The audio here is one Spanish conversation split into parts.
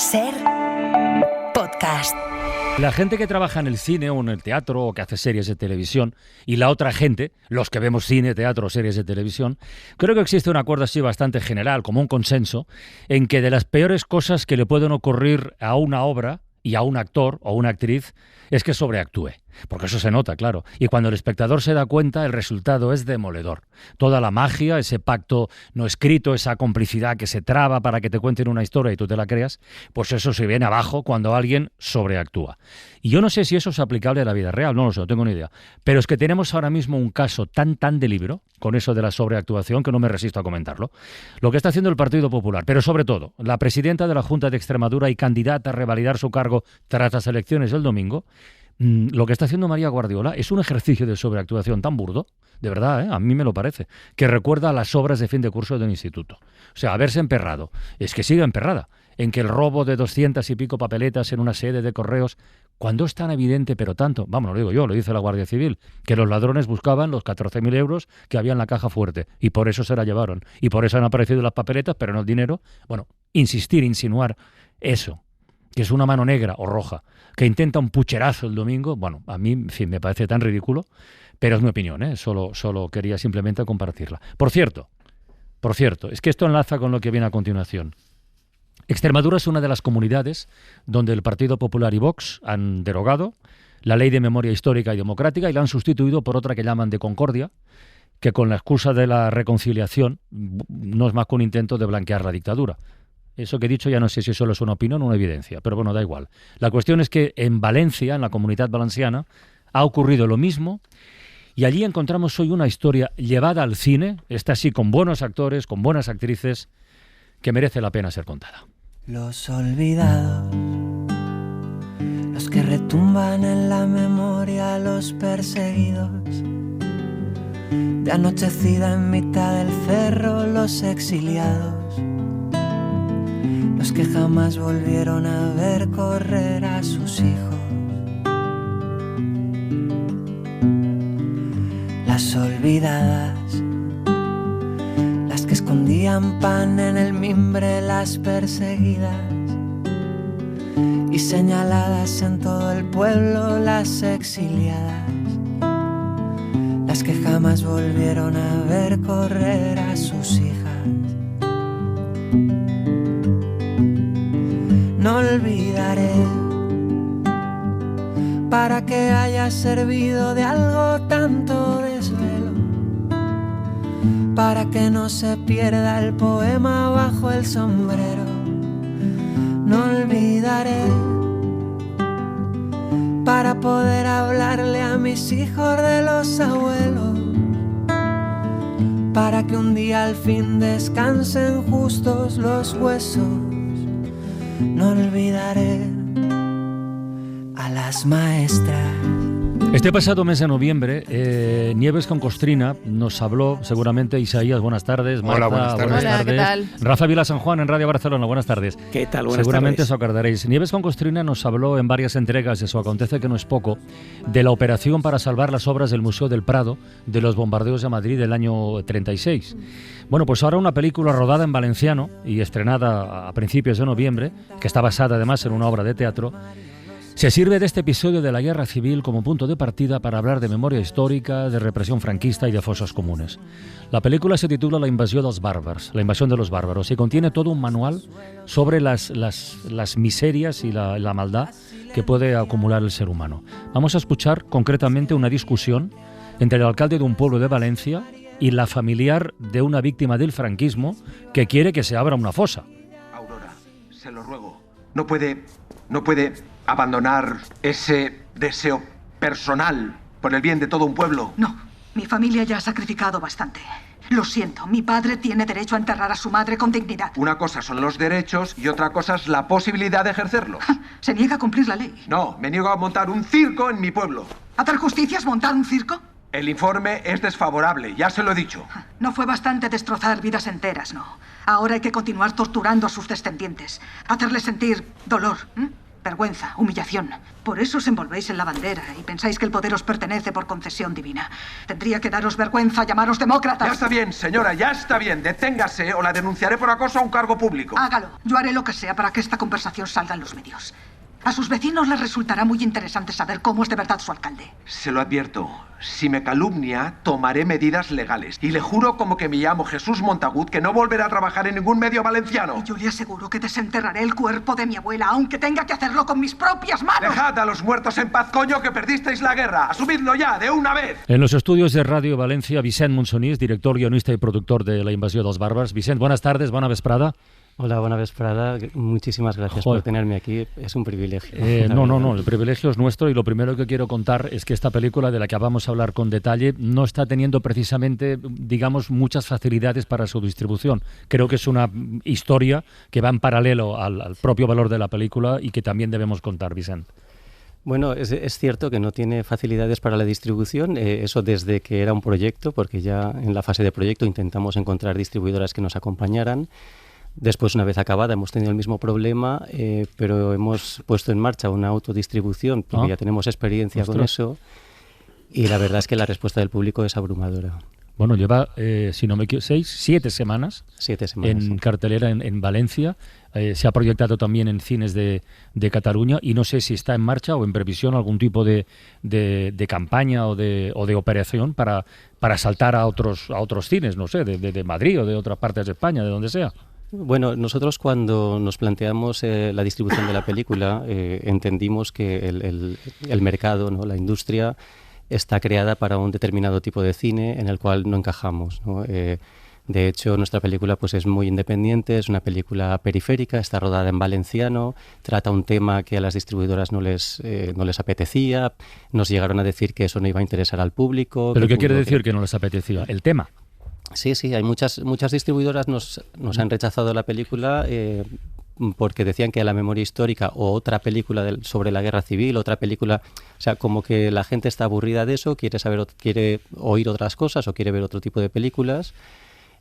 Ser podcast. La gente que trabaja en el cine o en el teatro o que hace series de televisión y la otra gente, los que vemos cine, teatro o series de televisión, creo que existe un acuerdo así bastante general, como un consenso, en que de las peores cosas que le pueden ocurrir a una obra y a un actor o una actriz es que sobreactúe. Porque eso se nota, claro. Y cuando el espectador se da cuenta, el resultado es demoledor. Toda la magia, ese pacto no escrito, esa complicidad que se traba para que te cuenten una historia y tú te la creas, pues eso se viene abajo cuando alguien sobreactúa. Y yo no sé si eso es aplicable a la vida real, no lo sé, no tengo ni idea. Pero es que tenemos ahora mismo un caso tan de libro, con eso de la sobreactuación, que no me resisto a comentarlo. Lo que está haciendo el Partido Popular, pero sobre todo, la presidenta de la Junta de Extremadura y candidata a revalidar su cargo tras las elecciones del domingo, lo que está haciendo María Guardiola es un ejercicio de sobreactuación tan burdo, de verdad, a mí me lo parece, que recuerda a las obras de fin de curso del instituto. O sea, haberse emperrado, es que sigue emperrada, en que el robo de 200 y pico papeletas en una sede de correos, cuando es tan evidente, pero tanto, vamos, no lo digo yo, lo dice la Guardia Civil, que los ladrones buscaban los 14.000 euros que había en la caja fuerte, y por eso se la llevaron, y por eso han aparecido las papeletas, pero no el dinero. Bueno, insistir, insinuar eso, que es una mano negra o roja, que intenta un pucherazo el domingo, bueno, a mí, en fin, me parece tan ridículo, pero es mi opinión, solo quería simplemente compartirla. Por cierto, es que esto enlaza con lo que viene a continuación. Extremadura es una de las comunidades donde el Partido Popular y Vox han derogado la Ley de Memoria Histórica y Democrática y la han sustituido por otra que llaman de Concordia, que con la excusa de la reconciliación no es más que un intento de blanquear la dictadura. Eso que he dicho ya no sé si solo es una opinión o una evidencia, pero bueno, da igual. La cuestión es que en Valencia, en la Comunidad Valenciana, ha ocurrido lo mismo y allí encontramos hoy una historia llevada al cine, esta sí con buenos actores, con buenas actrices, que merece la pena ser contada. Los olvidados, los que retumban en la memoria, los perseguidos, de anochecida en mitad del cerro, los exiliados, los que jamás volvieron a ver correr a sus hijos. Las olvidadas, las que escondían pan en el mimbre, las perseguidas y señaladas en todo el pueblo, las exiliadas, las que jamás volvieron a ver correr a sus hijas. No olvidaré, para que haya servido de algo tanto desvelo, para que no se pierda el poema bajo el sombrero. No olvidaré, para poder hablarle a mis hijos de los abuelos, para que un día al fin descansen justos los huesos. No olvidaré a las maestras. Este pasado mes de noviembre, Nieves con Costrina nos habló, seguramente Isaías, buenas tardes. Marta, hola, buenas tardes. Buenas tardes. Hola, ¿qué tal? Rafa Vila San Juan en Radio Barcelona, buenas tardes. ¿Qué tal? Buenas seguramente tardes. os acordaréis. Nieves con Costrina nos habló en varias entregas de su Acontece que no es poco, de la operación para salvar las obras del Museo del Prado de los bombardeos de Madrid del año 36. Bueno, pues ahora una película rodada en valenciano y estrenada a principios de noviembre, que está basada además en una obra de teatro, se sirve de este episodio de la Guerra Civil como punto de partida para hablar de memoria histórica, de represión franquista y de fosas comunes. La película se titula La invasión de los bárbaros, y contiene todo un manual sobre las miserias y la maldad que puede acumular el ser humano. Vamos a escuchar concretamente una discusión entre el alcalde de un pueblo de Valencia y la familiar de una víctima del franquismo que quiere que se abra una fosa. Aurora, se lo ruego, no puede abandonar ese deseo personal por el bien de todo un pueblo. No, mi familia ya ha sacrificado bastante. Lo siento, mi padre tiene derecho a enterrar a su madre con dignidad. Una cosa son los derechos y otra cosa es la posibilidad de ejercerlos. ¿Se niega a cumplir la ley? No, me niego a montar un circo en mi pueblo. ¿Hacer justicia es montar un circo? El informe es desfavorable, ya se lo he dicho. No fue bastante destrozar vidas enteras, no. Ahora hay que continuar torturando a sus descendientes, hacerles sentir dolor. Vergüenza, humillación. Por eso os envolvéis en la bandera y pensáis que el poder os pertenece por concesión divina. Tendría que daros vergüenza llamaros demócratas. Ya está bien, señora, ya está bien. Deténgase o la denunciaré por acoso a un cargo público. Hágalo. Yo haré lo que sea para que esta conversación salga en los medios. A sus vecinos les resultará muy interesante saber cómo es de verdad su alcalde. Se lo advierto. Si me calumnia, tomaré medidas legales. Y le juro como que me llamo Jesús Montagut que no volverá a trabajar en ningún medio valenciano. Y yo le aseguro que desenterraré el cuerpo de mi abuela, aunque tenga que hacerlo con mis propias manos. Dejad a los muertos en paz, coño, que perdisteis la guerra. Asumidlo ya, de una vez. En los estudios de Radio Valencia, Vicent Monsonís, director, guionista y productor de La Invasió dels Bàrbars. Vicent, buenas tardes, bona vesprada. Hola, buena vesprada. Muchísimas gracias por tenerme aquí. Es un privilegio. No, el privilegio es nuestro y lo primero que quiero contar es que esta película de la que vamos a hablar con detalle no está teniendo precisamente, digamos, muchas facilidades para su distribución. Creo que es una historia que va en paralelo al propio valor de la película y que también debemos contar, Vicent. Bueno, es cierto que no tiene facilidades para la distribución, eso desde que era un proyecto, porque ya en la fase de proyecto intentamos encontrar distribuidoras que nos acompañaran. Después, una vez acabada, hemos tenido el mismo problema, pero hemos puesto en marcha una autodistribución, porque ya tenemos experiencia con eso, y la verdad es que la respuesta del público es abrumadora. Bueno, lleva, si no me equivoco, 7 semanas. 7 semanas. En cartelera en Valencia. Se ha proyectado también en cines de Cataluña y no sé si está en marcha o en previsión algún tipo de campaña o de operación para saltar a otros cines, no sé, de Madrid o de otras partes de España, de donde sea. Bueno, nosotros cuando nos planteamos la distribución de la película entendimos que el mercado, ¿no?, la industria está creada para un determinado tipo de cine en el cual no encajamos, ¿no? De hecho, nuestra película pues es muy independiente, es una película periférica, está rodada en valenciano, trata un tema que a las distribuidoras no les apetecía, nos llegaron a decir que eso no iba a interesar al público. ¿Pero qué quiere decir que no les apetecía? ¿El tema? Sí, hay muchas distribuidoras nos han rechazado la película porque decían que la memoria histórica o otra película sobre la guerra civil, otra película, o sea, como que la gente está aburrida de eso, quiere oír otras cosas o quiere ver otro tipo de películas.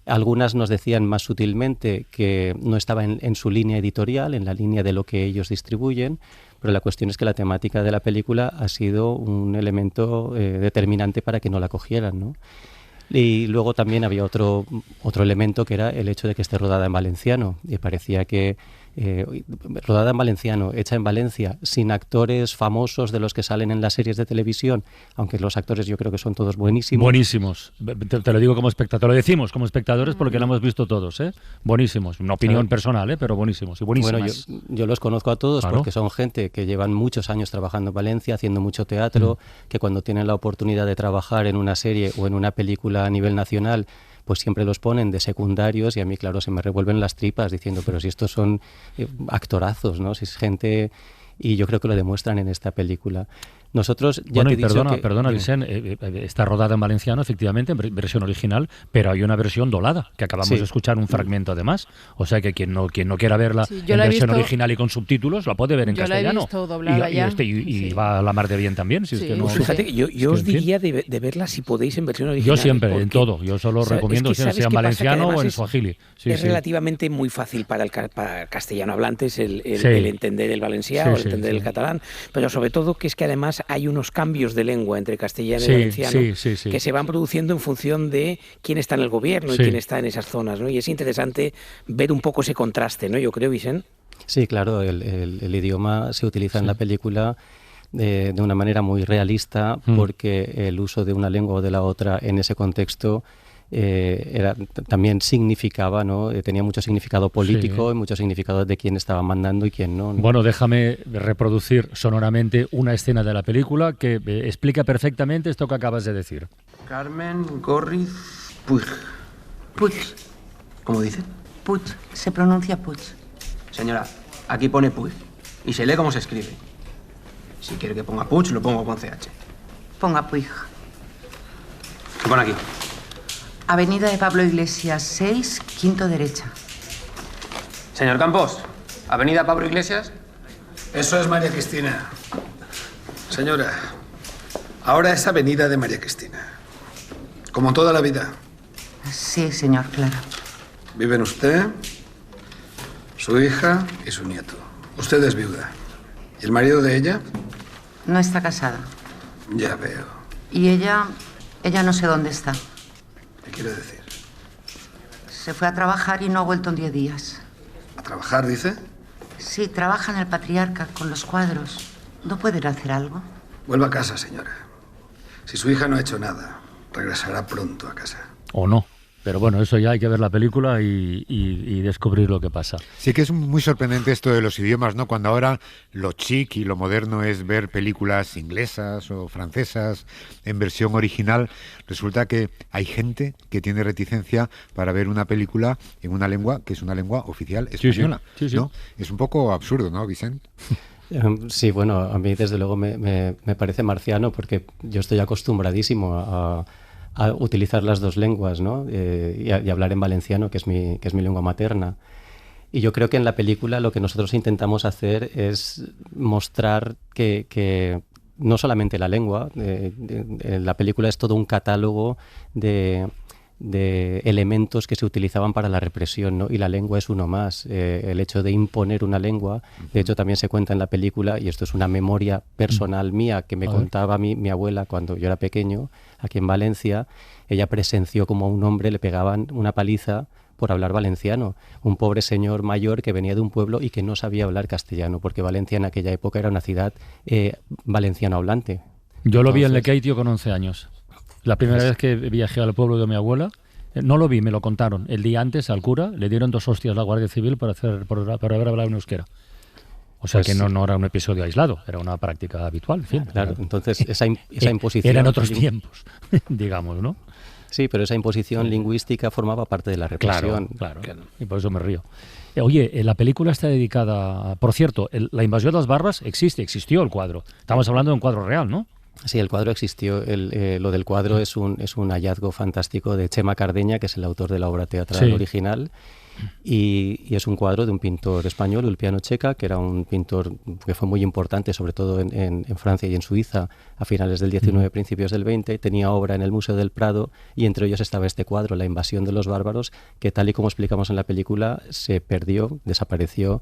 Algunas nos decían más sutilmente que no estaba en su línea editorial, en la línea de lo que ellos distribuyen, pero la cuestión es que la temática de la película ha sido un elemento determinante para que no la cogieran, ¿no? Y luego también había otro elemento que era el hecho de que esté rodada en valenciano. Y parecía que rodada en valenciano, hecha en Valencia, sin actores famosos de los que salen en las series de televisión, aunque los actores yo creo que son todos buenísimos. Buenísimos. Te lo digo como espectador, te lo decimos como espectadores porque lo hemos visto todos, ¿eh? Buenísimos. Una opinión personal, pero buenísimos y buenísimas. Bueno, yo los conozco a todos, claro, porque son gente que llevan muchos años trabajando en Valencia, haciendo mucho teatro, que cuando tienen la oportunidad de trabajar en una serie o en una película a nivel nacional, pues siempre los ponen de secundarios y a mí, claro, se me revuelven las tripas diciendo, pero si estos son actorazos, ¿no? Si es gente... Y yo creo que lo demuestran en esta película. Nosotros, ya te he dicho perdona, Vicent, está rodada en valenciano, efectivamente, en versión original, pero hay una versión doblada, que acabamos de escuchar un fragmento además. O sea que quien no quiera verla en versión original y con subtítulos, la puede ver en castellano. Yo la he visto doblada ya. Y va a la mar de bien también. Si es que no, fíjate, yo os diría de verla, si podéis, en versión original. Yo siempre, en todo. Yo solo recomiendo sea en valenciano o en suajili. Es relativamente muy fácil para castellano hablantes el entender el valenciano, el entender el catalán, pero sobre todo que es que además hay unos cambios de lengua entre castellano y valenciano que se van produciendo en función de quién está en el gobierno y quién está en esas zonas, ¿no? Y es interesante ver un poco ese contraste, ¿no? Yo creo, Vicent. Sí, claro, el idioma se utiliza en la película de una manera muy realista porque el uso de una lengua o de la otra en ese contexto también significaba, ¿no? Tenía mucho significado político y mucho significado de quién estaba mandando y quién no. Bueno, déjame reproducir sonoramente una escena de la película que explica perfectamente esto que acabas de decir. Carmen Gorriz Puig. Puig. ¿Cómo dice? Puig. Se pronuncia Puig. Señora, aquí pone Puig y se lee como se escribe. Si quiere que ponga Puig, lo pongo con CH. Ponga Puig. ¿Qué pone aquí? Avenida de Pablo Iglesias 6, quinto derecha. Señor Campos, Avenida Pablo Iglesias. Eso es María Cristina. Señora, ahora es Avenida de María Cristina. Como toda la vida. Sí, señor, claro. Viven usted, su hija y su nieto. Usted es viuda. ¿Y el marido de ella? No está casada. Ya veo. Y ella no sé dónde está. ¿Qué quiere decir? Se fue a trabajar y no ha vuelto en 10 días. ¿A trabajar, dice? Sí, trabaja en el Patriarca con los cuadros. ¿No puede ir a hacer algo? Vuelva a casa, señora. Si su hija no ha hecho nada, regresará pronto a casa. O no. Pero bueno, eso ya hay que ver la película y descubrir lo que pasa. Sí que es muy sorprendente esto de los idiomas, ¿no? Cuando ahora lo chic y lo moderno es ver películas inglesas o francesas en versión original, resulta que hay gente que tiene reticencia para ver una película en una lengua que es una lengua oficial española. Sí. ¿No? Es un poco absurdo, ¿no, Vicent? Sí, bueno, a mí desde luego me parece marciano porque yo estoy acostumbradísimo a utilizar las dos lenguas, ¿no? Y hablar en valenciano, que es mi lengua materna. Y yo creo que en la película lo que nosotros intentamos hacer es mostrar que no solamente la lengua, la película es todo un catálogo de elementos que se utilizaban para la represión, ¿no? Y la lengua es uno más. El hecho de imponer una lengua, de hecho también se cuenta en la película, y esto es una memoria personal mía que me contaba mi abuela cuando yo era pequeño, aquí en Valencia. Ella presenció como a un hombre le pegaban una paliza por hablar valenciano. Un pobre señor mayor que venía de un pueblo y que no sabía hablar castellano, porque Valencia en aquella época era una ciudad valenciano hablante. Yo lo vi en Lekeitio con 11 años. La primera vez que viajé al pueblo de mi abuela, no lo vi, me lo contaron. El día antes al cura le dieron 2 hostias a la Guardia Civil por haber hablado en euskera. O sea, pues que no era un episodio aislado, era una práctica habitual. En fin, claro, entonces esa imposición... Eran otros tiempos, digamos, ¿no? Sí, pero esa imposición lingüística formaba parte de la represión. Claro. Y por eso me río. Oye, la película está dedicada... Por cierto, la invasión de las barbas existió el cuadro. Estamos hablando de un cuadro real, ¿no? Sí, el cuadro existió. Lo del cuadro es un hallazgo fantástico de Chema Cardeña, que es el autor de la obra teatral original. Y es un cuadro de un pintor español, Ulpiano Checa, que era un pintor que fue muy importante, sobre todo en Francia y en Suiza, a finales del 19, principios del 20. Tenía obra en el Museo del Prado y entre ellos estaba este cuadro, La invasión de los bárbaros, que tal y como explicamos en la película, se perdió, desapareció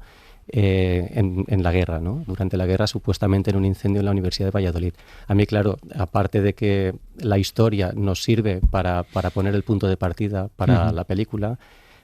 en la guerra, ¿no? Durante la guerra, supuestamente en un incendio en la Universidad de Valladolid. A mí, claro, aparte de que la historia nos sirve para poner el punto de partida para la película,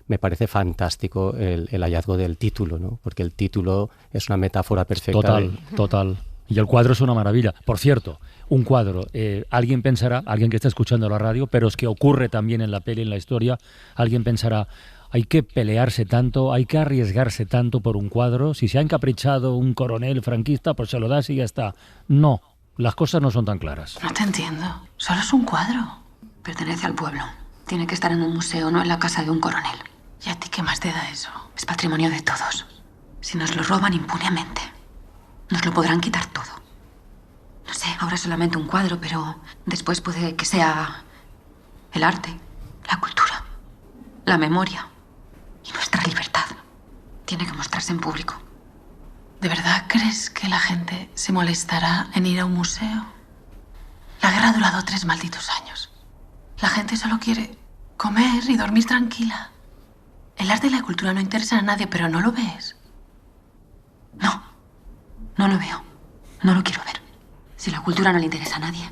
me parece fantástico el hallazgo del título, ¿no? Porque el título es una metáfora perfecta. Total. Y el cuadro es una maravilla. Por cierto, un cuadro, alguien pensará, alguien que está escuchando la radio, pero es que ocurre también en la peli, en la historia, alguien pensará, hay que pelearse tanto, hay que arriesgarse tanto por un cuadro. Si se ha encaprichado un coronel franquista, pues se lo das y ya está. No, las cosas no son tan claras. No te entiendo. Solo es un cuadro. Pertenece al pueblo. Tiene que estar en un museo, no en la casa de un coronel. ¿Y a ti qué más te da eso? Es patrimonio de todos. Si nos lo roban impunemente, nos lo podrán quitar todo. No sé, ahora es solamente un cuadro, pero después puede que sea el arte, la cultura, la memoria y nuestra libertad. Tiene que mostrarse en público. ¿De verdad crees que la gente se molestará en ir a un museo? La guerra ha durado 3 malditos años. La gente solo quiere comer y dormir tranquila. El arte y la cultura no interesan a nadie, pero ¿no lo ves? No lo veo. No lo quiero ver. Si la cultura no le interesa a nadie,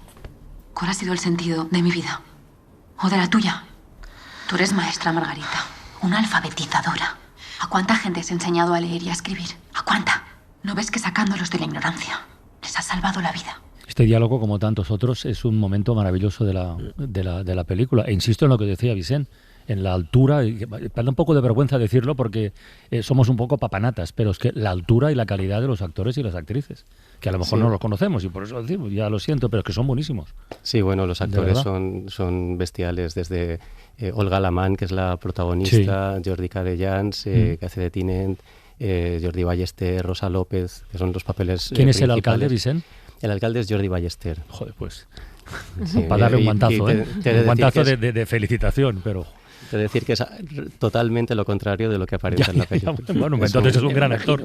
¿cuál ha sido el sentido de mi vida? ¿O de la tuya? Tú eres maestra, Margarita. Una alfabetizadora. ¿A cuánta gente has enseñado a leer y a escribir? ¿A cuánta? ¿No ves que sacándolos de la ignorancia les has salvado la vida? Este diálogo, como tantos otros, es un momento maravilloso de la película. E insisto en lo que decía Vicent, en la altura, y me da un poco de vergüenza decirlo porque somos un poco papanatas, pero es que la altura y la calidad de los actores y las actrices, que a lo mejor no los conocemos y por eso decimos, ya lo siento, pero es que son buenísimos. Sí, bueno, los actores son bestiales, desde Olga Lamán, que es la protagonista, Jordi Cadellans, que hace de Tinent, Jordi Ballester, Rosa López, que son los papeles ¿Quién es el alcalde, Vicent? El alcalde es Jordi Ballester. Joder, pues, para darle un guantazo, un guantazo de felicitación, pero... Es decir, que es totalmente lo contrario de lo que aparece en la película. Bueno, entonces es un gran actor.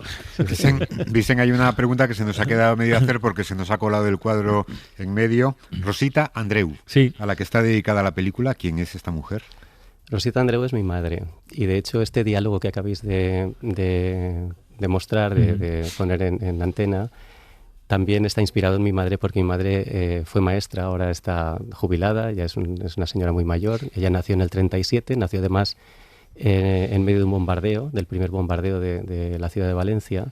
Vicent, hay una pregunta que se nos ha quedado medio a hacer porque se nos ha colado el cuadro en medio. Rosita Andreu, a la que está dedicada la película. ¿Quién es esta mujer? Rosita Andreu es mi madre. Y de hecho este diálogo que acabáis de mostrar, de poner en antena, también está inspirado en mi madre, porque mi madre fue maestra, ahora está jubilada, ya es una señora muy mayor. Ella nació en el 37, nació además en medio de un bombardeo, del primer bombardeo de la ciudad de Valencia.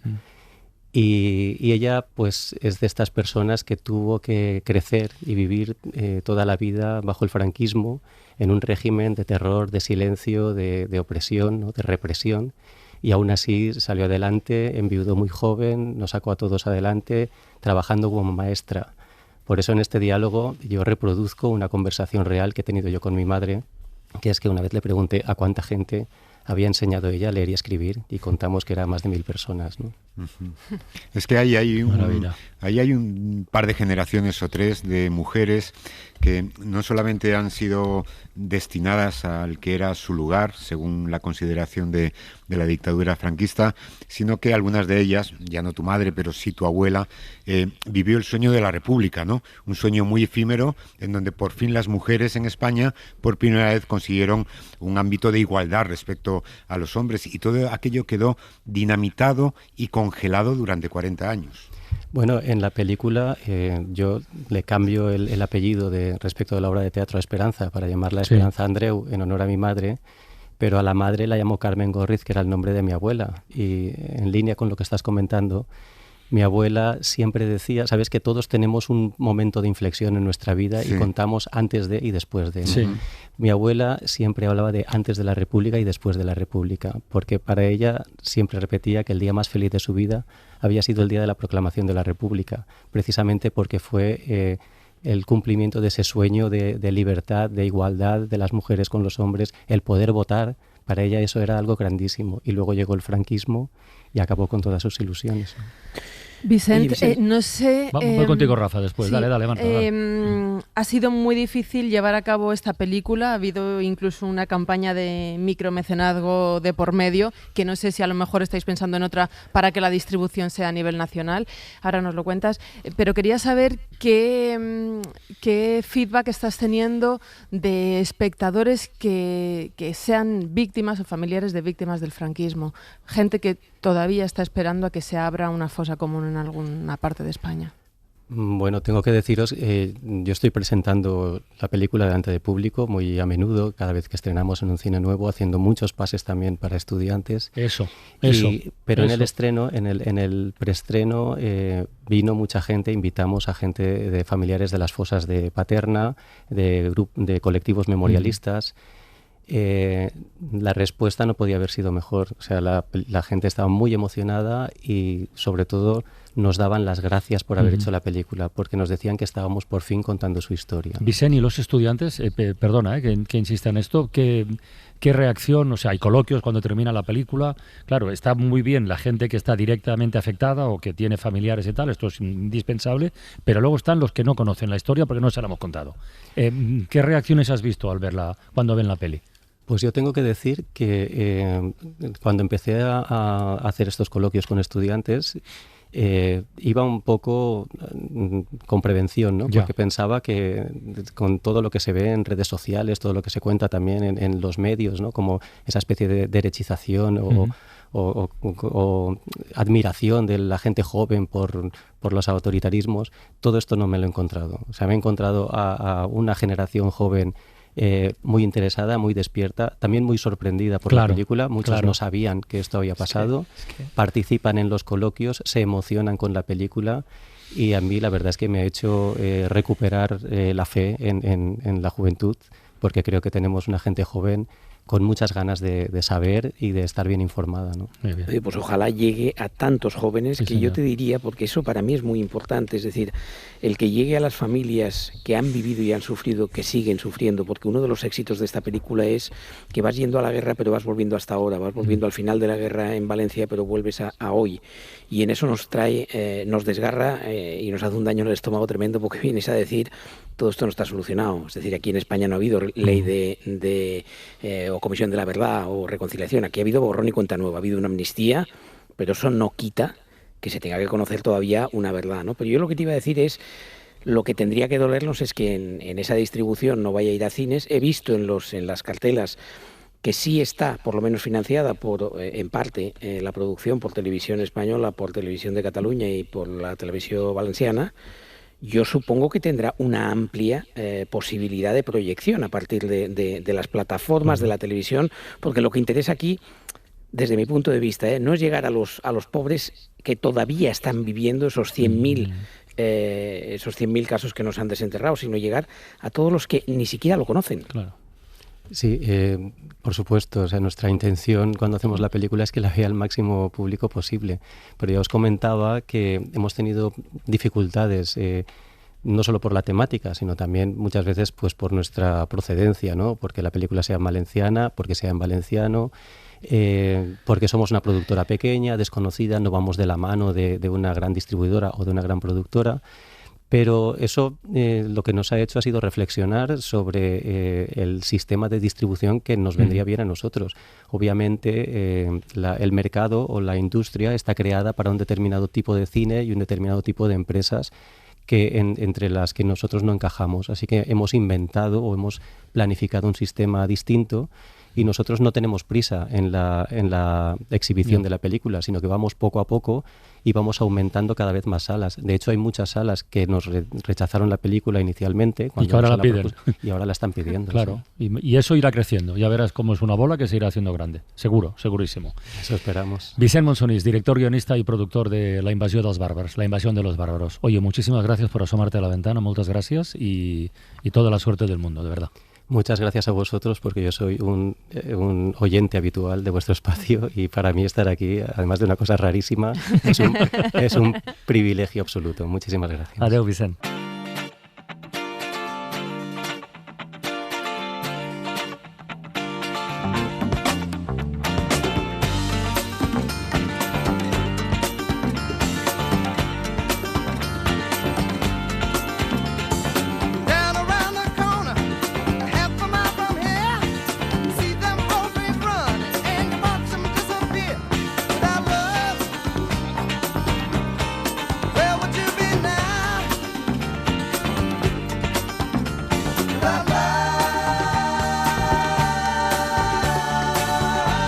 Y ella pues es de estas personas que tuvo que crecer y vivir toda la vida bajo el franquismo, en un régimen de terror, de silencio, de opresión, ¿no? De represión. Y aún así salió adelante, enviudó muy joven, nos sacó a todos adelante, trabajando como maestra. Por eso en este diálogo yo reproduzco una conversación real que he tenido yo con mi madre, que es que una vez le pregunté a cuánta gente había enseñado ella a leer y escribir, y contamos que eran más de 1000 personas, ¿no? Es que ahí hay un par de generaciones o tres de mujeres que no solamente han sido destinadas al que era su lugar, según la consideración de la dictadura franquista, sino que algunas de ellas, ya no tu madre, pero sí tu abuela, vivió el sueño de la República, ¿no? Un sueño muy efímero, en donde por fin las mujeres en España por primera vez consiguieron un ámbito de igualdad respecto a los hombres, y todo aquello quedó dinamitado y congelado durante 40 años. Bueno, en la película yo le cambio el apellido respecto de la obra de teatro Esperanza, para llamarla Esperanza Andreu, en honor a mi madre, pero a la madre la llamó Carmen Gorriz, que era el nombre de mi abuela. Y en línea con lo que estás comentando, mi abuela siempre decía, sabes que todos tenemos un momento de inflexión en nuestra vida, y contamos antes de y después de, ¿no? Sí. Mi abuela siempre hablaba de antes de la República y después de la República, porque para ella siempre repetía que el día más feliz de su vida había sido el día de la proclamación de la República, precisamente porque fue el cumplimiento de ese sueño de libertad, de igualdad de las mujeres con los hombres, el poder votar. Para ella eso era algo grandísimo. Y luego llegó el franquismo y acabó con todas sus ilusiones. Vicente, no sé... Voy contigo, Rafa, después. Sí, Dale, Marta. Ha sido muy difícil llevar a cabo esta película. Ha habido incluso una campaña de micromecenazgo de por medio, que no sé si a lo mejor estáis pensando en otra para que la distribución sea a nivel nacional. Ahora nos lo cuentas. Pero quería saber qué feedback estás teniendo de espectadores que sean víctimas o familiares de víctimas del franquismo. Gente que todavía está esperando a que se abra una fosa común en alguna parte de España. Bueno, tengo que deciros, yo estoy presentando la película delante de público muy a menudo, cada vez que estrenamos en un cine nuevo, haciendo muchos pases también para estudiantes. Pero en el estreno, en el preestreno, vino mucha gente, invitamos a gente de familiares de las fosas de Paterna, de colectivos memorialistas. La respuesta no podía haber sido mejor. O sea, la gente estaba muy emocionada y sobre todo nos daban las gracias por haber hecho la película, porque nos decían que estábamos por fin contando su historia. Vicente, y los estudiantes, perdona que insista en esto, ¿qué reacción? O sea, hay coloquios cuando termina la película. Claro, está muy bien la gente que está directamente afectada o que tiene familiares y tal, esto es indispensable, pero luego están los que no conocen la historia porque no se la hemos contado. ¿Qué reacciones has visto al verla, cuando ven la peli? Pues yo tengo que decir que cuando empecé a hacer estos coloquios con estudiantes, iba un poco con prevención, ¿no? Porque pensaba que con todo lo que se ve en redes sociales, todo lo que se cuenta también en los medios, ¿no? Como esa especie de derechización o admiración de la gente joven por los autoritarismos, todo esto no me lo he encontrado. O sea, me he encontrado a una generación joven muy interesada, muy despierta, también muy sorprendida por la película. Muchos no sabían que esto había pasado, participan en los coloquios, se emocionan con la película, y a mí la verdad es que me ha hecho recuperar la fe en la juventud, porque creo que tenemos una gente joven con muchas ganas de saber y de estar bien informada, ¿no? Bien. Pues ojalá llegue a tantos jóvenes, que yo te diría, porque eso para mí es muy importante, es decir, el que llegue a las familias que han vivido y han sufrido, que siguen sufriendo, porque uno de los éxitos de esta película es que vas yendo a la guerra pero vas volviendo hasta ahora, vas volviendo al final de la guerra en Valencia pero vuelves a hoy, y en eso nos trae, nos desgarra y nos hace un daño en el estómago tremendo, porque vienes a decir todo esto no está solucionado. Es decir, aquí en España no ha habido ley o comisión de la verdad o reconciliación. Aquí ha habido borrón y cuenta nueva. Ha habido una amnistía, pero eso no quita que se tenga que conocer todavía una verdad, ¿no? Pero yo lo que te iba a decir es, lo que tendría que dolernos es que en esa distribución no vaya a ir a cines. He visto en las cartelas que sí está, por lo menos financiada en parte, la producción por Televisión Española, por Televisión de Cataluña y por la Televisión Valenciana, yo supongo que tendrá una amplia posibilidad de proyección a partir de las plataformas de la televisión, porque lo que interesa aquí, desde mi punto de vista, no es llegar a los pobres que todavía están viviendo esos 100.000 casos que nos han desenterrado, sino llegar a todos los que ni siquiera lo conocen. Claro. Sí, por supuesto. O sea, nuestra intención cuando hacemos la película es que la vea el máximo público posible. Pero ya os comentaba que hemos tenido dificultades, no solo por la temática, sino también muchas veces pues por nuestra procedencia, ¿no? Porque la película sea valenciana, porque sea en valenciano, porque somos una productora pequeña, desconocida, no vamos de la mano de una gran distribuidora o de una gran productora. Pero eso lo que nos ha hecho ha sido reflexionar sobre el sistema de distribución que nos vendría bien a nosotros. Obviamente el mercado o la industria está creada para un determinado tipo de cine y un determinado tipo de empresas entre las que nosotros no encajamos. Así que hemos inventado o hemos planificado un sistema distinto y nosotros no tenemos prisa en la exhibición de la película, sino que vamos poco a poco y vamos aumentando cada vez más salas. De hecho, hay muchas salas que nos rechazaron la película inicialmente. Y que ahora la piden. Y ahora la están pidiendo. Claro, sí. Y eso irá creciendo. Ya verás cómo es una bola que se irá haciendo grande. Seguro, segurísimo. Eso esperamos. Vicent Monsonís, director, guionista y productor de La Invasió dels Bàrbars, La Invasión de los Bárbaros. Oye, muchísimas gracias por asomarte a la ventana, muchas gracias y toda la suerte del mundo, de verdad. Muchas gracias a vosotros porque yo soy un oyente habitual de vuestro espacio y para mí estar aquí, además de una cosa rarísima, es un privilegio absoluto. Muchísimas gracias. Adeu, Vicent.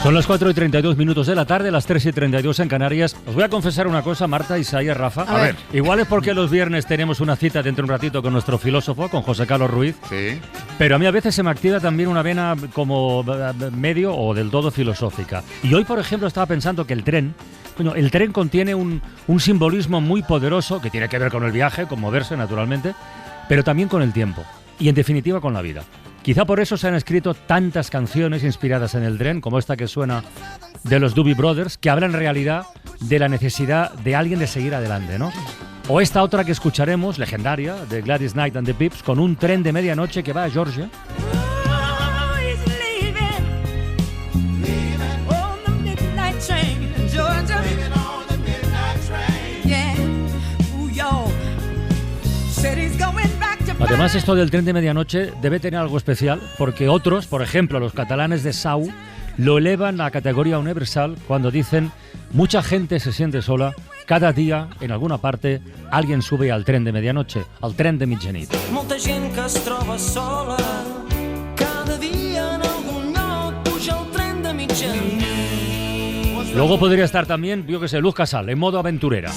Son las 4:32 de la tarde, las 3:32 en Canarias. Os voy a confesar una cosa, Marta, Isaías, Rafa. A ver. Igual es porque los viernes tenemos una cita dentro de un ratito con nuestro filósofo, con José Carlos Ruiz. Sí. Pero a mí a veces se me activa también una vena como medio o del todo filosófica. Y hoy, por ejemplo, estaba pensando que el tren contiene un simbolismo muy poderoso que tiene que ver con el viaje, con moverse naturalmente, pero también con el tiempo y en definitiva con la vida. Quizá por eso se han escrito tantas canciones inspiradas en el tren, como esta que suena de los Doobie Brothers, que hablan en realidad de la necesidad de alguien de seguir adelante, ¿no? O esta otra que escucharemos, legendaria, de Gladys Knight and the Pips, con un tren de medianoche que va a Georgia. Además, esto del tren de medianoche debe tener algo especial porque otros, por ejemplo, los catalanes de Sau, lo elevan a categoría universal cuando dicen mucha gente se siente sola, cada día, en alguna parte, alguien sube al tren de medianoche, al tren de mitjanit. Molta gent que es troba sola, cada dia en algun lloc puja el tren de mitjanit. Luego podría estar también, yo que sé, Luz Casal, en modo aventurera.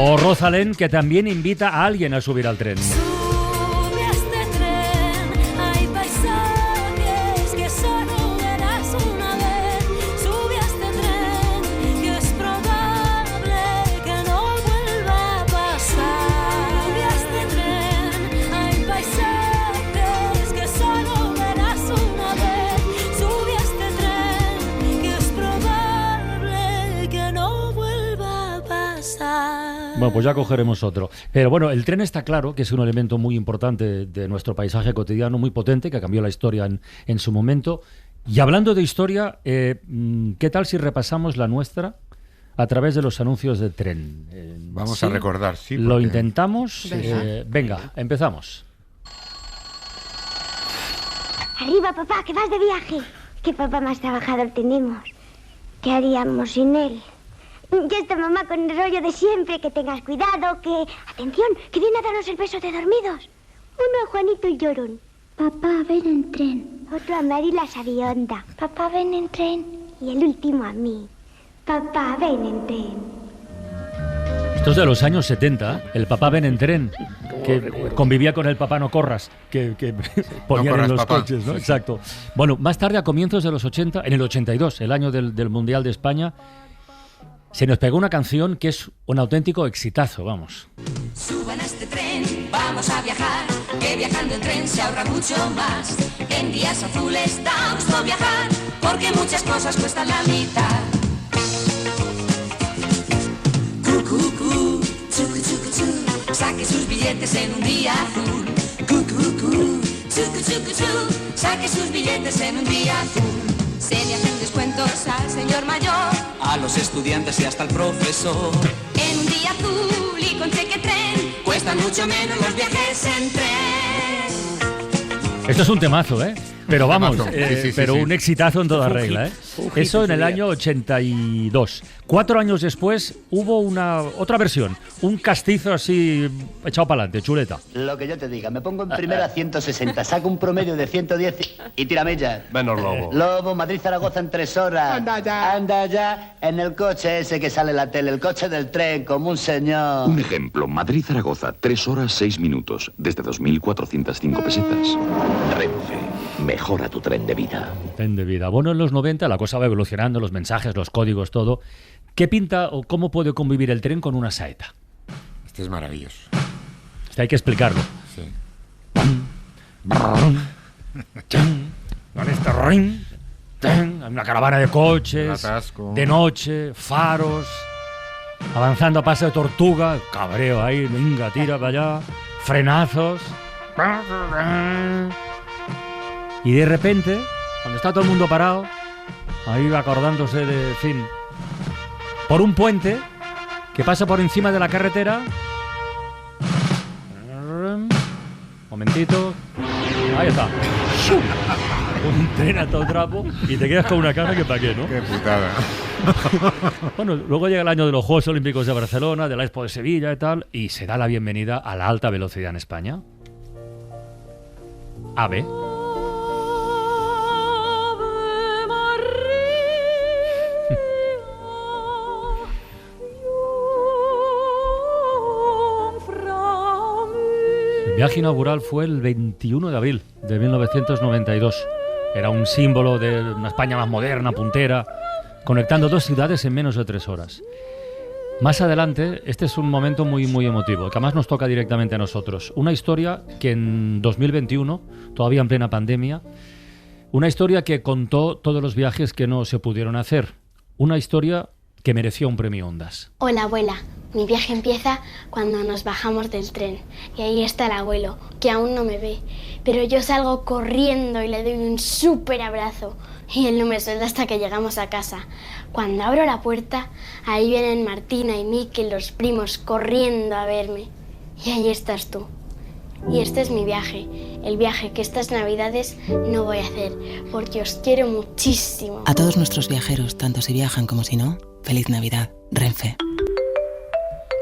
O Rosalén, que también invita a alguien a subir al tren. Sube a este tren, hay paisajes que solo verás una vez. Sube a este tren, que es probable que no vuelva a pasar. Sube a este tren, hay paisajes que solo verás una vez. Sube a este tren, que es probable que no vuelva a pasar. Bueno, pues ya cogeremos otro. Pero bueno, el tren está claro que es un elemento muy importante de nuestro paisaje cotidiano, muy potente, que cambió la historia en su momento. Y hablando de historia, ¿qué tal si repasamos la nuestra a través de los anuncios de tren? Vamos a recordar, sí. Lo porque... intentamos. Venga, empezamos. Arriba, papá, que vas de viaje. qué papá más trabajador tenemos. ¿Qué haríamos sin él? Ya está mamá con el rollo de siempre, que tengas cuidado, que... Atención, que viene a darnos el beso de dormidos. Uno a Juanito y Llorón. Papá, ven en tren. Otro a Mari la Sabionda. Papá, ven en tren. Y el último a mí. Papá, ven en tren. Esto es de los años 70, el papá ven en tren, que convivía con el papá no corras, que ponían no en los papá. coches, ¿no? Sí, Exacto. Bueno, más tarde, a comienzos de los 80, en el 82, el año del Mundial de España, se nos pegó una canción que es un auténtico exitazo, vamos. Suban a este tren, vamos a viajar, que viajando en tren se ahorra mucho más. En días azules da gusto viajar, porque muchas cosas cuestan la mitad. Cucucú, chucu, chucu, chu, saque sus billetes en un día azul. Cucucú, chucu, chucu, chu, saque sus billetes en un día azul. Se le hacen descuentos al señor mayor, a los estudiantes y hasta al profesor. en un día azul y con cheque tren, cuestan mucho menos los viajes en tren. Esto es un temazo, ¿eh? Pero vamos, Sí. pero un exitazo en toda regla, ¿eh? Eso en el año 82. 4 años después hubo otra versión, un castizo así echado para adelante, chuleta. Lo que yo te diga, me pongo en primera 160, saco un promedio de 110 y tira millas. Menos Lobo. Lobo, Madrid-Zaragoza en 3 horas. Anda ya en el coche ese que sale en la tele, el coche del tren, como un señor. Un ejemplo, Madrid-Zaragoza, 3 horas 6 minutos, desde 2.405 pesetas. Renfe, mejora tu tren de vida. Tren de vida. Bueno, en los 90 la cosa va evolucionando, los mensajes, los códigos, todo. ¿Qué pinta o cómo puede convivir el tren con una saeta? Este es maravilloso. Hay que explicarlo. Sí. Con este ring, una caravana de coches, de noche, faros, avanzando a paso de tortuga, cabreo ahí, venga, tira para allá, frenazos. Y de repente, cuando está todo el mundo parado, ahí acordándose de, en fin, por un puente que pasa por encima de la carretera. Momentito. Ahí está. Un tren a todo trapo y te quedas con una cara que pa' qué, ¿no? Qué putada. Bueno, luego llega el año de los Juegos Olímpicos de Barcelona, de la Expo de Sevilla y tal, y se da la bienvenida a la alta velocidad en España. AVE. El viaje inaugural fue el 21 de abril de 1992. Era un símbolo de una España más moderna, puntera, conectando 2 ciudades en menos de 3 horas. Más adelante, este es un momento muy, muy emotivo, que además nos toca directamente a nosotros. Una historia que en 2021, todavía en plena pandemia, una historia que contó todos los viajes que no se pudieron hacer. Una historia que mereció un premio Ondas. Hola, abuela. Mi viaje empieza cuando nos bajamos del tren. Y ahí está el abuelo, que aún no me ve. Pero yo salgo corriendo y le doy un súper abrazo. Y él no me suelta hasta que llegamos a casa. Cuando abro la puerta, ahí vienen Martina y Mikel, los primos, corriendo a verme. Y ahí estás tú. Y este es mi viaje. El viaje que estas navidades no voy a hacer, porque os quiero muchísimo. A todos nuestros viajeros, tanto si viajan como si no, feliz Navidad, Renfe.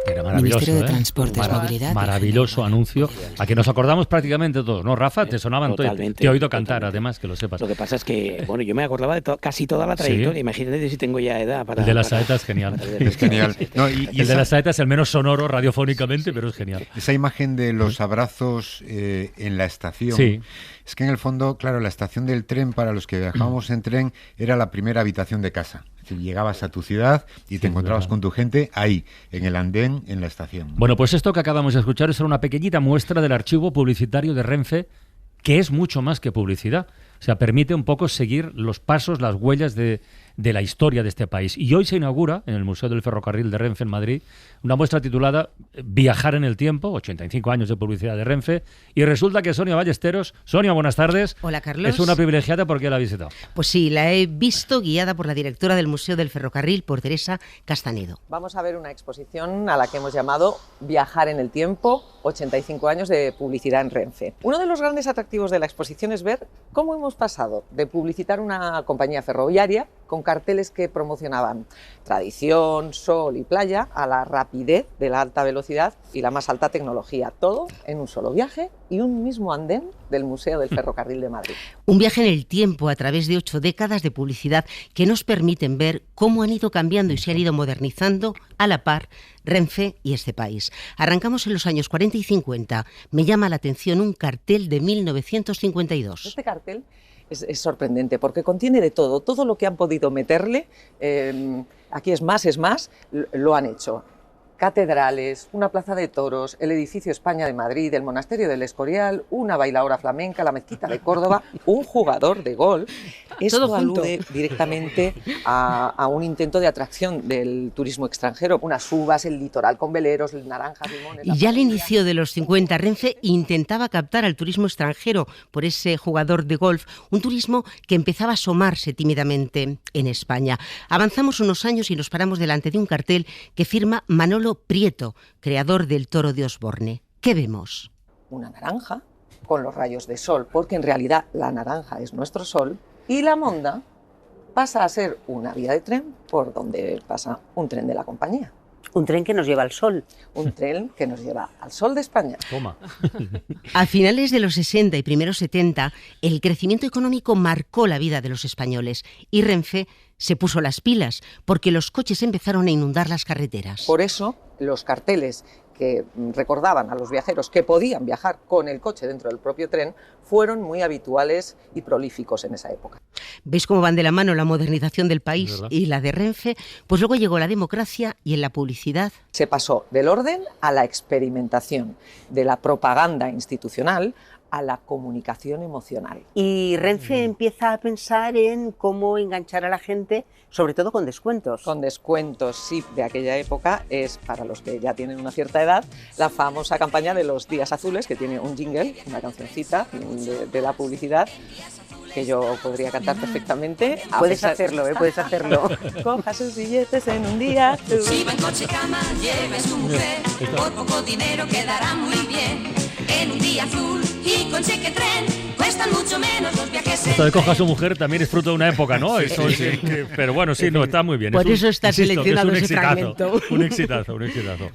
Era maravilloso, Ministerio de Transportes, Movilidad. Maravilloso anuncio, a que nos acordamos prácticamente todos, ¿no, Rafa? Te sonaban Totalmente, te he oído cantar, además, que lo sepas. Lo que pasa es que, bueno, yo me acordaba de casi toda la trayectoria. ¿Sí? Imagínate si tengo ya edad para... El de la saeta es genial. Es genial. No, el de la saeta es el menos sonoro radiofónicamente, pero es genial. Esa imagen de los abrazos en la estación. Sí. Es que en el fondo, claro, la estación del tren para los que viajábamos en tren era la primera habitación de casa. Es decir, llegabas a tu ciudad y te encontrabas con tu gente ahí, en el andén, en la estación. Bueno, pues esto que acabamos de escuchar es una pequeñita muestra del archivo publicitario de Renfe, que es mucho más que publicidad. O sea, permite un poco seguir los pasos, las huellas de la historia de este país. Y hoy se inaugura, en el Museo del Ferrocarril de Renfe, en Madrid, una muestra titulada Viajar en el tiempo, 85 años de publicidad de Renfe, y resulta que Sonia Ballesteros... Sonia, buenas tardes. Hola, Carlos. Es una privilegiada porque la ha visitado. Pues sí, la he visto guiada por la directora del Museo del Ferrocarril, por Teresa Castanedo. Vamos a ver una exposición a la que hemos llamado Viajar en el tiempo, 85 años de publicidad en Renfe. Uno de los grandes atractivos de la exposición es ver cómo hemos hemos pasado de publicitar una compañía ferroviaria con carteles que promocionaban tradición, sol y playa, a la rapidez de la alta velocidad y la más alta tecnología. Todo en un solo viaje y un mismo andén del Museo del Ferrocarril de Madrid. Un viaje en el tiempo a través de 8 décadas de publicidad que nos permiten ver cómo han ido cambiando y se han ido modernizando a la par Renfe y este país. Arrancamos en los años 40 y 50. Me llama la atención un cartel de 1952. Este cartel es sorprendente porque contiene de todo lo que han podido meterle. Aquí es más, lo han hecho. Catedrales, una plaza de toros, el edificio España de Madrid, el monasterio del Escorial, una bailaora flamenca, la mezquita de Córdoba, un jugador de golf. Esto alude directamente a un intento de atracción del turismo extranjero, unas uvas, el litoral con veleros, naranjas, limones. Y ya al inicio de los 50, Renfe intentaba captar al turismo extranjero por ese jugador de golf, un turismo que empezaba a asomarse tímidamente en España. Avanzamos unos años y nos paramos delante de un cartel que firma Manolo Prieto, creador del Toro de Osborne. ¿Qué vemos? Una naranja con los rayos de sol, porque en realidad la naranja es nuestro sol, y la Monda pasa a ser una vía de tren por donde pasa un tren de la compañía. Un tren que nos lleva al sol. Un tren que nos lleva al sol de España. Toma. A finales de los 60 y primeros 70, el crecimiento económico marcó la vida de los españoles y Renfe se puso las pilas porque los coches empezaron a inundar las carreteras. Por eso, los carteles que recordaban a los viajeros que podían viajar con el coche dentro del propio tren fueron muy habituales y prolíficos en esa época. ¿Veis cómo van de la mano la modernización del país y la de Renfe? Pues luego llegó la democracia y en la publicidad se pasó del orden a la experimentación, de la propaganda institucional a la comunicación emocional. Y Renfe empieza a pensar en cómo enganchar a la gente, sobre todo con descuentos. Con descuentos, sí, de aquella época es, para los que ya tienen una cierta edad, la famosa campaña de los días azules, que tiene un jingle, una cancioncita de la publicidad, que yo podría cantar perfectamente. Puedes hacerlo, puedes hacerlo. Coja sus billetes en un día azul. Si va en coche cama, lleve su mujer, por poco dinero quedará muy bien. En un día azul y con cheque tren, cuestan mucho menos los viajes. Esto de coja a su mujer también es fruto de una época, ¿no? Eso sí. Pero bueno, sí, no, está muy bien. Por eso está seleccionado ese fragmento. Un exitazo.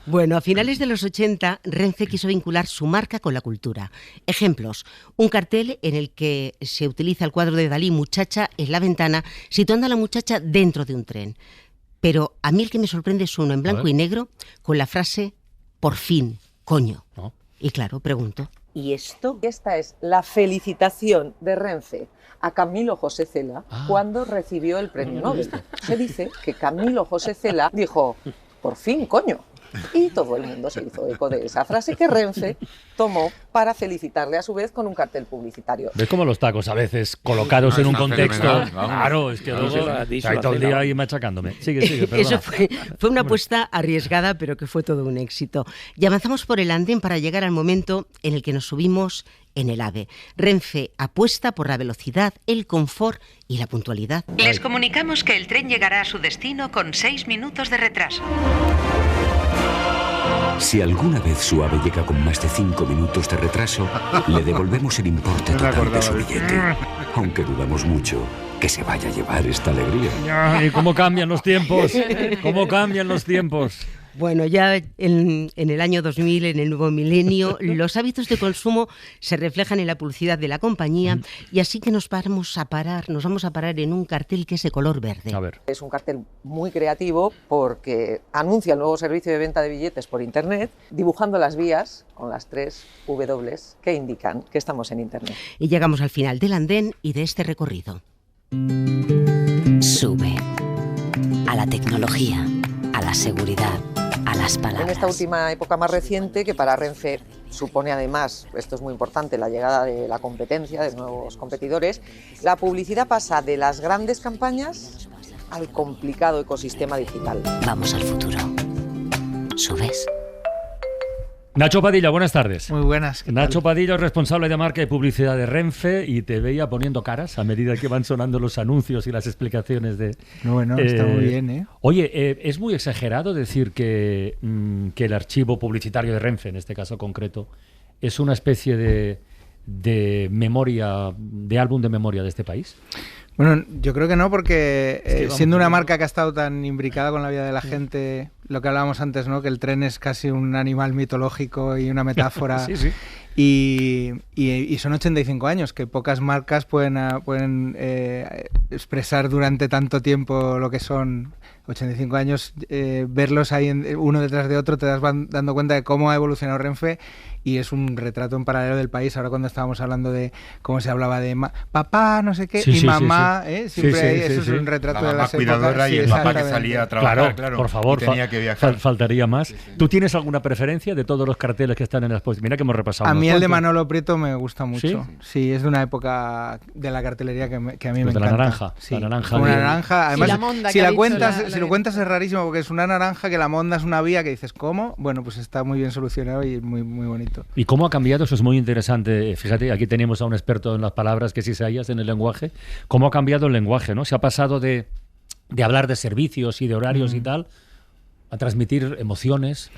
Bueno, a finales de los 80, Renfe quiso vincular su marca con la cultura. Ejemplos: un cartel en el que se utiliza el cuadro de Dalí, Muchacha en la ventana, situando a la muchacha dentro de un tren. Pero a mí el que me sorprende es uno en blanco y negro con la frase "por fin, coño". ¿No? Y claro, pregunto, ¿y esto? Esta es la felicitación de Renfe a Camilo José Cela cuando recibió el premio Nobel. Se dice que Camilo José Cela dijo, por fin, coño. Y todo el mundo se hizo eco de esa frase que Renfe tomó para felicitarle a su vez con un cartel publicitario. ¿Ves cómo los tacos a veces colocados en un contexto? Claro, es que luego hay todo el día ahí machacándome. Sigue, perdona. Eso fue una apuesta arriesgada, pero que fue todo un éxito. Y avanzamos por el andén para llegar al momento en el que nos subimos en el AVE. Renfe apuesta por la velocidad, el confort y la puntualidad. Les comunicamos que el tren llegará a su destino con 6 minutos de retraso. Si alguna vez su AVE llega con más de 5 minutos de retraso, le devolvemos el importe total de su billete. Aunque dudamos mucho que se vaya a llevar esta alegría. ¿Y cómo cambian los tiempos? ¿Cómo cambian los tiempos? Bueno, ya en el año 2000, en el nuevo milenio, los hábitos de consumo se reflejan en la publicidad de la compañía y así que nos vamos a parar en un cartel que es de color verde. A ver. Es un cartel muy creativo porque anuncia el nuevo servicio de venta de billetes por Internet, dibujando las vías con las 3 W que indican que estamos en Internet. Y llegamos al final del andén y de este recorrido. Sube a la tecnología, a la seguridad, a las palabras. En esta última época más reciente, que para Renfe supone además, esto es muy importante, la llegada de la competencia, de nuevos competidores, la publicidad pasa de las grandes campañas al complicado ecosistema digital. Vamos al futuro. ¿Subes? Nacho Padilla, buenas tardes. Muy buenas. Nacho Padilla es responsable de marca y publicidad de Renfe y te veía poniendo caras a medida que van sonando los anuncios y las explicaciones de... Bueno, está muy bien, ¿eh? Oye, es muy exagerado decir que el archivo publicitario de Renfe, en este caso concreto, es una especie de de memoria, de álbum de memoria de este país? Bueno, yo creo que no, porque siendo una marca que ha estado tan imbricada con la vida de la gente, lo que hablábamos antes, ¿no? Que el tren es casi un animal mitológico y una metáfora. Sí, sí. Y son 85 años, que pocas marcas pueden expresar durante tanto tiempo lo que son 85 años. Verlos ahí uno detrás de otro, te das dando cuenta de cómo ha evolucionado Renfe, y es un retrato en paralelo del país. Ahora cuando estábamos hablando de cómo se hablaba de papá, no sé qué, sí, y sí, mamá, sí, sí. siempre eso es un retrato de las épocas. Y el papá que salía a trabajar, claro, por favor, tenía que viajar. Faltaría más. Sí, sí. ¿Tú tienes alguna preferencia de todos los carteles que están en la exposición? Mira que hemos repasado. A mí el de Manolo Prieto me gusta mucho. Sí, es de una época de la cartelería que a mí me encanta. La naranja. Sí. La naranja. Una naranja. Además, si lo cuentas es rarísimo, porque es una naranja que la monda es una vía que dices, ¿cómo? Bueno, pues está muy bien solucionado y muy, muy bonito. ¿Y cómo ha cambiado? Eso es muy interesante. Fíjate, aquí tenemos a un experto en las palabras, que es Isaías, en el lenguaje. ¿Cómo ha cambiado el lenguaje, no? Se ha pasado de hablar de servicios y de horarios y tal, a transmitir emociones,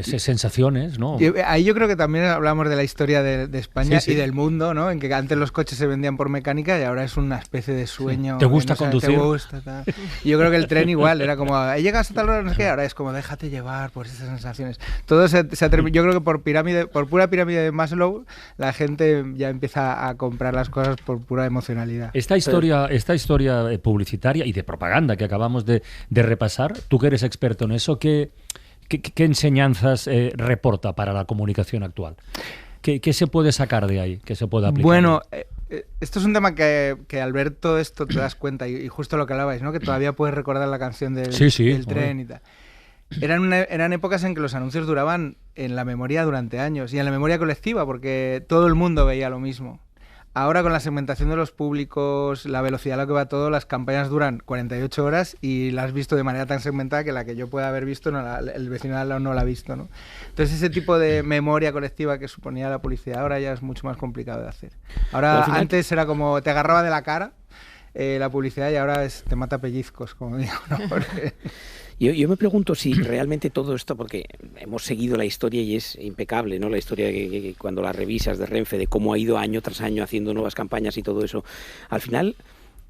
sensaciones, ¿no? Ahí yo creo que también hablamos de la historia de España y del mundo, ¿no? En que antes los coches se vendían por mecánica y ahora es una especie de sueño. ¿Te gusta conducir? Te gusta, tal. Yo creo que el tren igual, era como, llegas a tal hora, no sé qué, ahora es como, déjate llevar por esas sensaciones. Todo yo creo que por pura pirámide de Maslow, la gente ya empieza a comprar las cosas por pura emocionalidad. Esta historia publicitaria y de propaganda que acabamos de repasar, tú que eres experto en eso, ¿qué enseñanzas reporta para la comunicación actual? ¿Qué se puede sacar de ahí? ¿Qué se puede aplicar? Bueno, esto es un tema que al ver todo esto te das cuenta, y justo lo que hablabais, ¿no? Que todavía puedes recordar la canción del tren y tal. Eran épocas en que los anuncios duraban en la memoria durante años, y en la memoria colectiva, porque todo el mundo veía lo mismo. Ahora, con la segmentación de los públicos, la velocidad a la que va todo, las campañas duran 48 horas y la has visto de manera tan segmentada que la que yo pueda haber visto, el vecino de al lado no la ha visto, ¿no? Entonces, ese tipo de memoria colectiva que suponía la publicidad ahora ya es mucho más complicado de hacer. Ahora, antes era como te agarraba de la cara la publicidad, y ahora te mata pellizcos, como digo, ¿no? Porque... Yo me pregunto si realmente todo esto, porque hemos seguido la historia y es impecable, ¿no? La historia que cuando la revisas de Renfe, de cómo ha ido año tras año haciendo nuevas campañas y todo eso, al final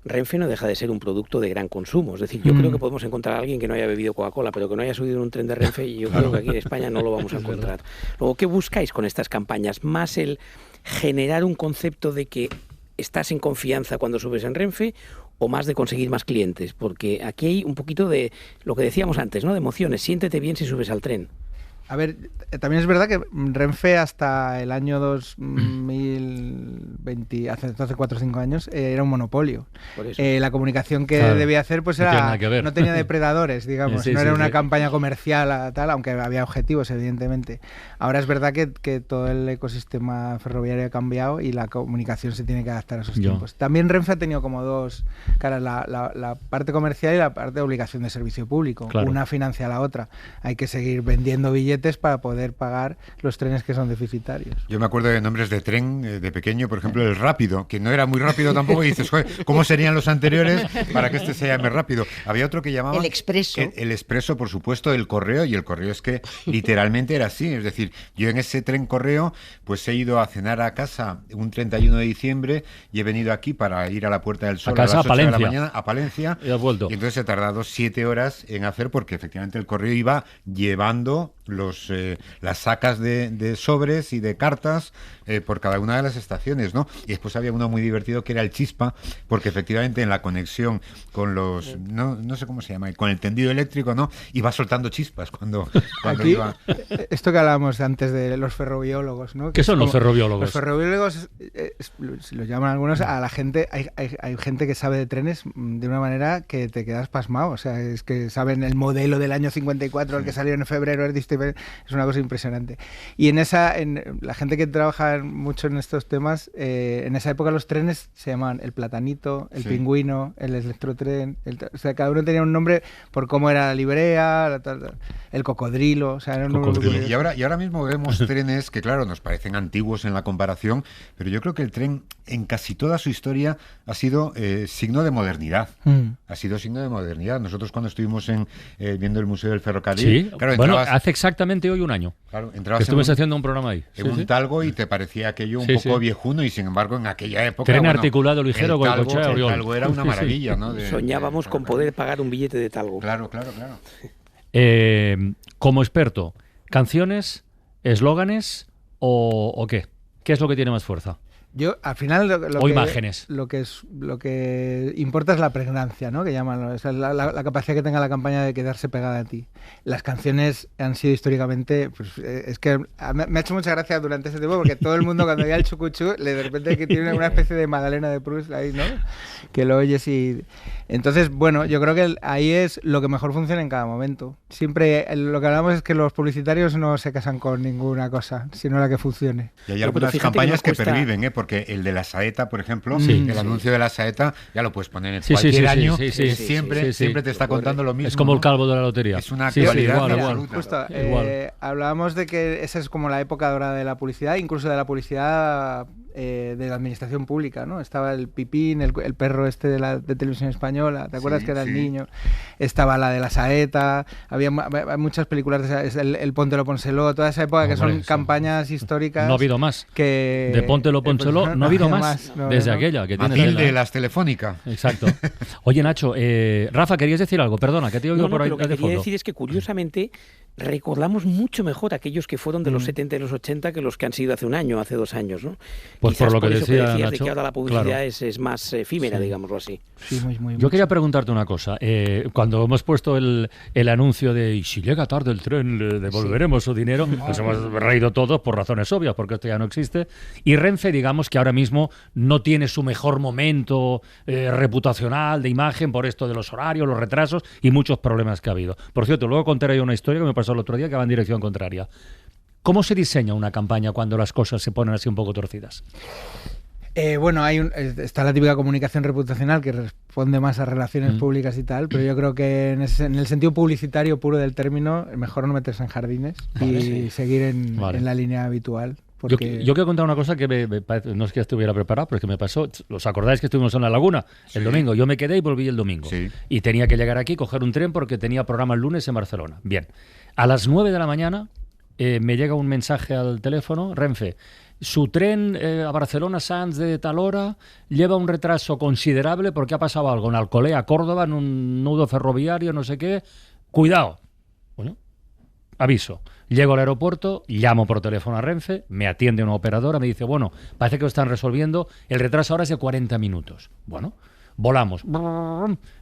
Renfe no deja de ser un producto de gran consumo. Es decir, yo creo que podemos encontrar a alguien que no haya bebido Coca-Cola, pero que no haya subido en un tren de Renfe, y yo creo que aquí en España no lo vamos a encontrar. Luego, ¿qué buscáis con estas campañas? Más el generar un concepto de que estás en confianza cuando subes en Renfe, o más de conseguir más clientes, porque aquí hay un poquito de lo que decíamos antes, ¿no? De emociones. Siéntete bien si subes al tren. A ver, también es verdad que Renfe hasta el año 2020, hace 4 o 5 años, era un monopolio. La comunicación que debía hacer pues no tenía depredadores, digamos, no era una campaña comercial tal, aunque había objetivos, evidentemente. Ahora es verdad que todo el ecosistema ferroviario ha cambiado y la comunicación se tiene que adaptar a esos tiempos. También Renfe ha tenido como dos caras, la parte comercial y la parte de obligación de servicio público. Claro. Una financia a la otra. Hay que seguir vendiendo billetes para poder pagar los trenes que son deficitarios. Yo me acuerdo de nombres de tren de pequeño, por ejemplo el Rápido, que no era muy rápido tampoco, y dices, joder, ¿cómo serían los anteriores para que este se llame rápido? Había otro que llamaba el Expreso. El Expreso, por supuesto, el Correo, y el Correo es que literalmente era así, es decir, yo en ese tren Correo pues he ido a cenar a casa un 31 de diciembre y he venido aquí para ir a la Puerta del Sol a las 8 de la mañana a Palencia, y entonces he tardado 7 horas en hacer, porque efectivamente el Correo iba llevando las sacas de sobres y de cartas por cada una de las estaciones, ¿no? Y después había uno muy divertido que era el Chispa, porque efectivamente en la conexión con los, no sé cómo se llama, con el tendido eléctrico, ¿no? Iba soltando chispas cuando aquí, iba... Esto que hablábamos antes de los ferrobiólogos, ¿no? ¿Qué son los ferrobiólogos? Los ferrobiólogos, si los llaman algunos, a la gente, hay gente que sabe de trenes de una manera que te quedas pasmado, o sea, es que saben el modelo del año 54, el que salió en febrero, es una cosa impresionante. Y la gente que trabaja mucho en estos temas, en esa época los trenes se llamaban el Platanito, el Pingüino, el Electrotren, o sea, cada uno tenía un nombre por cómo era la librea, tal. el cocodrilo, o sea, era cocodrilo. Y ahora mismo vemos trenes que, claro, nos parecen antiguos en la comparación, pero yo creo que el tren en casi toda su historia ha sido signo de modernidad. Ha sido signo de modernidad. Nosotros cuando estuvimos viendo el Museo del Ferrocarril... Sí, claro, bueno, hace exactamente hoy un año. Claro, entrabas que estuve haciendo un programa ahí. En un talgo y te parecía aquello un poco viejuno y sin embargo en aquella época... Tren articulado ligero con el talgo era una maravilla, ¿no? Soñábamos con poder pagar un billete de talgo. Claro. Como experto, ¿canciones, eslóganes o qué? ¿Qué es lo que tiene más fuerza? Yo, al final, imágenes. Lo que importa es la pregnancia, ¿no? Que llaman, o sea, la capacidad que tenga la campaña de quedarse pegada a ti. Las canciones han sido históricamente, pues, es que me ha hecho mucha gracia durante ese tiempo porque todo el mundo cuando oía el chucuchú, de repente que tiene una especie de Magdalena de Proust ahí, ¿no? Que lo oyes y... Entonces, bueno, yo creo que ahí es lo que mejor funciona en cada momento. Siempre lo que hablamos es que los publicitarios no se casan con ninguna cosa, sino la que funcione. Y hay algunas campañas que perviven, porque el de la saeta, por ejemplo, el anuncio de la saeta, ya lo puedes poner en cualquier año, siempre te está contando lo mismo. Es como el calvo de la lotería. Es una actualidad igual. Justo, hablábamos de que esa es como la época dorada de la publicidad, incluso de la publicidad de la administración pública, ¿no? Estaba el Pipín, el perro de Televisión Española, ¿te acuerdas que era el niño? Estaba la de la saeta, había muchas películas el Póntelo, Pónselo, toda esa época que son campañas históricas. No ha habido más. De Póntelo, Pónselo, no ha habido más desde aquella. Que Matilde de las Telefónica. Exacto. Oye, Nacho, Rafa, ¿querías decir algo? Perdona, que te he oído por ahí. Lo que quería decir es que curiosamente recordamos mucho mejor aquellos que fueron de los 70 y los 80 que los que han sido hace un año, hace 2 años, ¿no? Pues quizás por lo que decía decías, Nacho, de que ahora la publicidad es más efímera, digámoslo así. Sí, muy Yo quería preguntarte una cosa. Cuando hemos puesto el anuncio de y si llega tarde el tren, le devolveremos su dinero, nos hemos reído todos por razones obvias, porque esto ya no existe. Y Renfe, digamos que ahora mismo no tiene su mejor momento reputacional, de imagen, por esto de los horarios, los retrasos y muchos problemas que ha habido. Por cierto, luego contaré yo una historia que me pasó el otro día que va en dirección contraria. ¿Cómo se diseña una campaña cuando las cosas se ponen así un poco torcidas? Bueno, está la típica comunicación reputacional que responde más a relaciones públicas y tal, pero yo creo que en el sentido publicitario puro del término, mejor no meterse en jardines y seguir en la línea habitual. Porque... Yo quiero contar una cosa que no es que estuviera preparado, pero es que me pasó. ¿Os acordáis que estuvimos en La Laguna el domingo? Yo me quedé y volví el domingo. Y tenía que llegar aquí, coger un tren porque tenía programa el lunes en Barcelona. Bien, a las 9 de la mañana me llega un mensaje al teléfono, Renfe. Su tren a Barcelona-Sants de tal hora lleva un retraso considerable porque ha pasado algo en Alcolea, Córdoba, en un nudo ferroviario, no sé qué. Cuidado. Bueno, aviso. Llego al aeropuerto, llamo por teléfono a Renfe, me atiende una operadora, me dice, bueno, parece que lo están resolviendo, el retraso ahora es de 40 minutos. Bueno, volamos.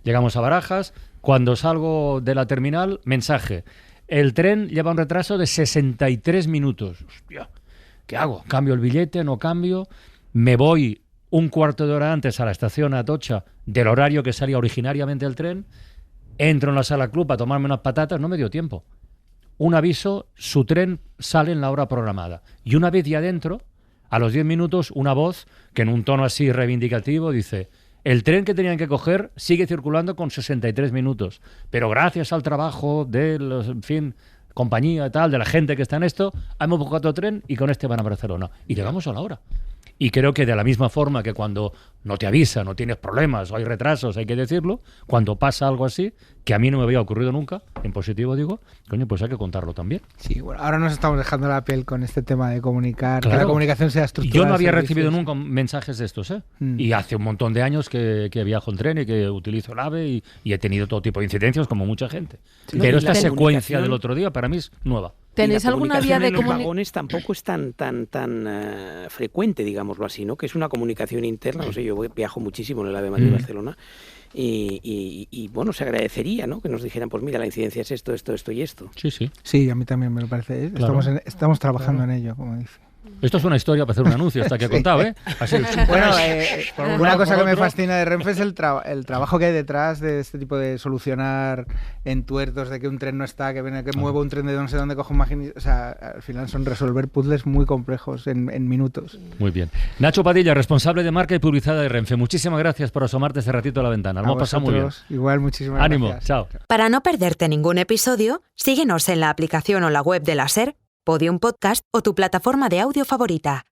Llegamos a Barajas, cuando salgo de la terminal, mensaje. El tren lleva un retraso de 63 minutos. Hostia, ¿qué hago? ¿Cambio el billete? ¿No cambio? Me voy un cuarto de hora antes a la estación Atocha del horario que salía originariamente el tren, entro en la sala club a tomarme unas patatas, no me dio tiempo. Un aviso, su tren sale en la hora programada. Y una vez ya adentro, a los 10 minutos, una voz que en un tono así reivindicativo dice: el tren que tenían que coger sigue circulando con 63 minutos, pero gracias al trabajo de los, en fin, compañía y tal, de la gente que está en esto, hemos buscado otro tren y con este van a Barcelona. Y llegamos a la hora. Y creo que de la misma forma que cuando no te avisan, no tienes problemas o hay retrasos, hay que decirlo, cuando pasa algo así, que a mí no me había ocurrido nunca, en positivo digo, coño, pues hay que contarlo también. Sí, bueno, ahora nos estamos dejando la piel con este tema de comunicar, claro, que la comunicación sea estructurada. Yo no había recibido nunca mensajes de estos, Y hace un montón de años que viajo en tren y que utilizo el AVE y he tenido todo tipo de incidencias como mucha gente. Sí, pero esta secuencia del otro día para mí es nueva. ¿Tenéis alguna vía de comunicación? Los vagones tampoco es tan frecuente, digámoslo así, ¿no? Que es una comunicación interna, no sé, yo viajo muchísimo en el AVE Madrid-Barcelona y bueno, se agradecería, ¿no? Que nos dijeran, pues mira, la incidencia es esto y esto. Sí, sí. Sí, a mí también me lo parece. Claro. Estamos trabajando en ello, como dice. Esto es una historia para hacer un anuncio, hasta que he contado, ¿eh? Así, bueno, una cosa que me fascina de Renfe es el trabajo que hay detrás de este tipo de solucionar entuertos, de que un tren no está, que mueva un tren de no sé dónde, coge un maquinista. O sea, al final son resolver puzzles muy complejos en minutos. Muy bien. Nacho Padilla, responsable de marca y publicidad de Renfe. Muchísimas gracias por asomarte este ratito a la ventana. Lo hemos pasado muy bien. Igual, muchísimas Ánimo, gracias. chao. Para no perderte ningún episodio, síguenos en la aplicación o la web de la SER, Podium Podcast o tu plataforma de audio favorita.